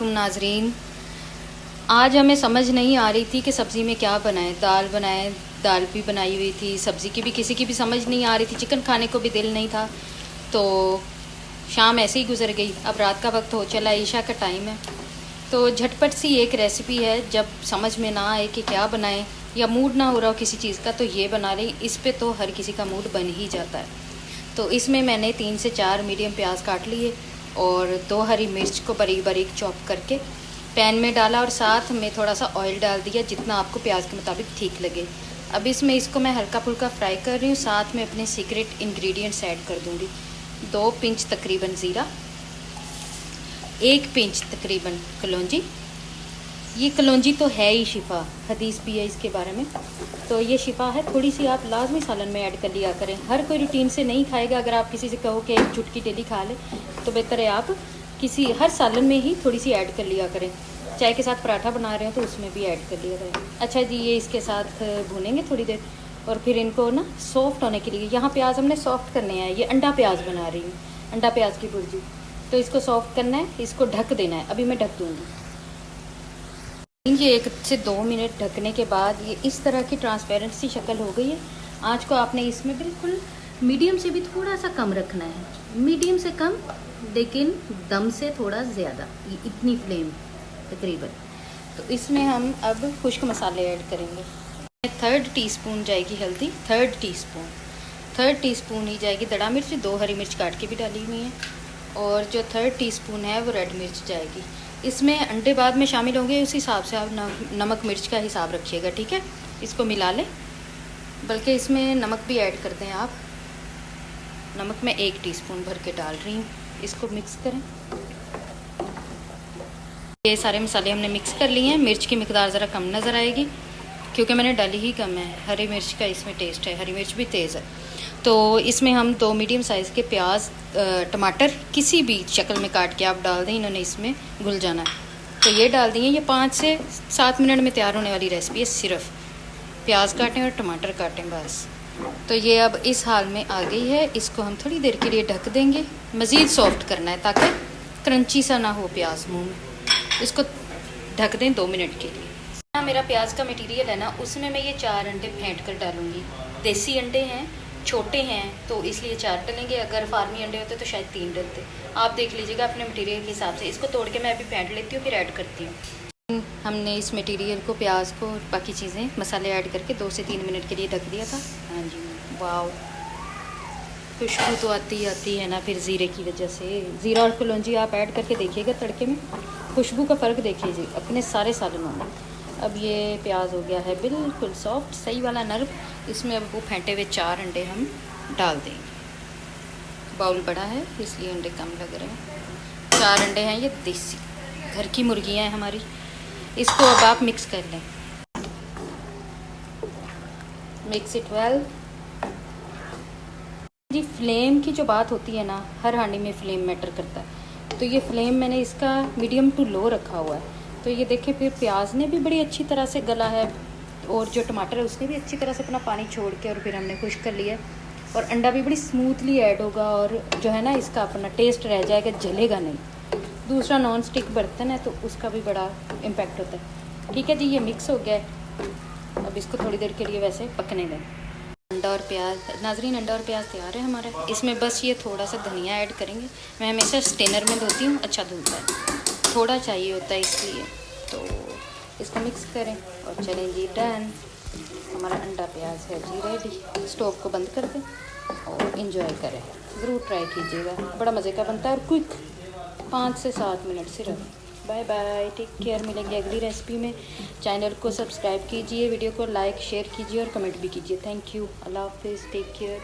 नाजरीन, आज हमें समझ नहीं आ रही थी कि सब्ज़ी में क्या बनाएं। दाल बनाएं, दाल भी बनाई हुई थी, सब्ज़ी की भी किसी की भी समझ नहीं आ रही थी, चिकन खाने को भी दिल नहीं था। तो शाम ऐसे ही गुजर गई। अब रात का वक्त हो चला, ईशा का टाइम है। तो झटपट सी एक रेसिपी है, जब समझ में ना आए कि क्या बनाएं या मूड ना हो रहा हो किसी चीज़ का तो ये बना लें। इस पे तो हर किसी का मूड बन ही जाता है। तो इसमें मैंने 3 से 4 मीडियम प्याज काट लिए और 2 हरी मिर्च को बारीक बारीक चॉप करके पैन में डाला और साथ में थोड़ा सा ऑयल डाल दिया, जितना आपको प्याज के मुताबिक ठीक लगे। अब इसमें इसको मैं हल्का फुल्का फ्राई कर रही हूँ। साथ में अपने सीक्रेट इंग्रेडिएंट्स ऐड कर दूँगी। 2 पिंच तकरीबन ज़ीरा, 1 पिंच तकरीबन कलौंजी। ये कलौंजी तो है ही शिफा, हदीस भी है इसके बारे में। तो ये शिफा है, थोड़ी सी आप लाजमी सालन में ऐड कर लिया करें। हर कोई रूटीन से नहीं खाएगा। अगर आप किसी से कहो कि एक चुटकी डेली खा ले तो बेहतर है आप हर सालन में ही थोड़ी सी ऐड कर लिया करें। चाय के साथ पराठा बना रहे हो तो उसमें भी ऐड कर लिया करें। अच्छा जी, ये इसके साथ भूनेंगे थोड़ी देर और फिर इनको ना सॉफ्ट होने के लिए, यहाँ प्याज हमने सॉफ्ट करने हैं। ये अंडा प्याज बना रही हूँ, अंडा प्याज की भुर्जी। तो इसको सॉफ्ट करना है, इसको ढक देना है। अभी मैं ढक दूँगी। ये 1 से 2 मिनट ढकने के बाद ये इस तरह की ट्रांसपेरेंट सी शक्ल हो गई है। आँच को आपने इसमें बिल्कुल मीडियम से भी थोड़ा सा कम रखना है, मीडियम से कम, लेकिन दम से थोड़ा ज़्यादा, ये इतनी फ्लेम तकरीबन। तो इसमें हम अब खुश्क मसाले ऐड करेंगे। 1/3 टीस्पून जाएगी हल्दी, 1/3 टीस्पून ही जाएगी दड़ा मिर्च, 2 हरी मिर्च काट के भी डाली हुई है, और जो 1/3 टीस्पून है वो रेड मिर्च जाएगी। इसमें अंडे बाद में शामिल होंगे, उस हिसाब से आप नमक मिर्च का हिसाब रखिएगा, ठीक है। इसको मिला लें, बल्कि इसमें नमक भी ऐड कर दें आप। नमक मैं 1 टीस्पून भर के डाल रही हूँ। इसको मिक्स करें। ये सारे मसाले हमने मिक्स कर लिए हैं। मिर्च की मिकदार ज़रा कम नज़र आएगी क्योंकि मैंने डाली ही कम है। हरी मिर्च का इसमें टेस्ट है, हरी मिर्च भी तेज़ है। तो इसमें हम 2 मीडियम साइज़ के प्याज, टमाटर किसी भी शक्ल में काट के आप डाल दें, इन्होंने इसमें घुल जाना है। तो ये डाल दिए। ये 5 से 7 मिनट में तैयार होने वाली रेसिपी है। सिर्फ प्याज काटें और टमाटर काटें, बस। तो ये अब इस हाल में आ गई है। इसको हम थोड़ी देर के लिए ढक देंगे। मज़ीद सॉफ्ट करना है ताकि क्रंची सा ना हो प्याज मुँह में। इसको ढक दें 2 मिनट के लिए। मेरा प्याज का मटेरियल है ना, उसमें मैं ये 4 अंडे फेंट कर डालूँगी। देसी अंडे हैं, छोटे हैं, तो इसलिए 4 डलेंगे। अगर फार्मी अंडे होते तो शायद 3 डलते। आप देख लीजिएगा अपने मटेरियल के हिसाब से। इसको तोड़ के मैं अभी फेंट लेती हूँ, फिर ऐड करती हूँ। हमने इस मटेरियल को, प्याज को और बाकी चीज़ें, मसाले ऐड करके 2 से 3 मिनट के लिए ढक दिया था। हाँ जी, वाह, खुशबू तो आती है ना फिर ज़ीरे की वजह से। ज़ीरा और कलौंजी आप ऐड करके देखिएगा तड़के में, खुशबू का फ़र्क देखिए अपने सारे सालनों में। अब ये प्याज हो गया है बिल्कुल सॉफ्ट, सही वाला नर्म। इसमें अब वो फेंटे हुए 4 अंडे हम डाल देंगे। बाउल बड़ा है इसलिए अंडे कम लग रहे हैं। 4 अंडे हैं, ये देसी घर की मुर्गियाँ हैं हमारी। इसको अब आप मिक्स कर लें। मिक्स इट वेल जी। फ्लेम की जो बात होती है ना, हर हांडी में फ्लेम मैटर करता है। तो ये फ्लेम मैंने इसका मीडियम टू लो रखा हुआ है। तो ये देखिए, फिर प्याज ने भी बड़ी अच्छी तरह से गला है और जो टमाटर है उसने भी अच्छी तरह से अपना पानी छोड़ के और फिर हमने खुश्क कर लिया। और अंडा भी बड़ी स्मूथली ऐड होगा और जो है ना, इसका अपना टेस्ट रह जाएगा, जलेगा नहीं। दूसरा नॉन स्टिक बर्तन है तो उसका भी बड़ा इम्पैक्ट होता है। ठीक है जी, ये मिक्स हो गया है। अब इसको थोड़ी देर के लिए वैसे पकने दें। अंडा और प्याज, नाजरीन, अंडा और प्याज तैयार है हमारा। इसमें बस ये थोड़ा सा धनिया ऐड करेंगे। मैं हमेशा स्टेनर में धोती हूँ, अच्छा धुलता है, थोड़ा चाहिए होता है इसलिए। तो इसको मिक्स करें और चलें जी, डन। हमारा अंडा प्याज है जी रेडी। स्टोव को बंद कर दें और इन्जॉय करें। ज़रूर ट्राई कीजिएगा, बड़ा मज़े का बनता है और क्विक, 5 से 7 मिनट सिर्फ। Bye bye, take care. मिलेंगे अगली रेसिपी में। चैनल को सब्सक्राइब कीजिए, वीडियो को लाइक शेयर कीजिए और कमेंट भी कीजिए। थैंक यू, अल्लाह हाफिज़, टेक केयर।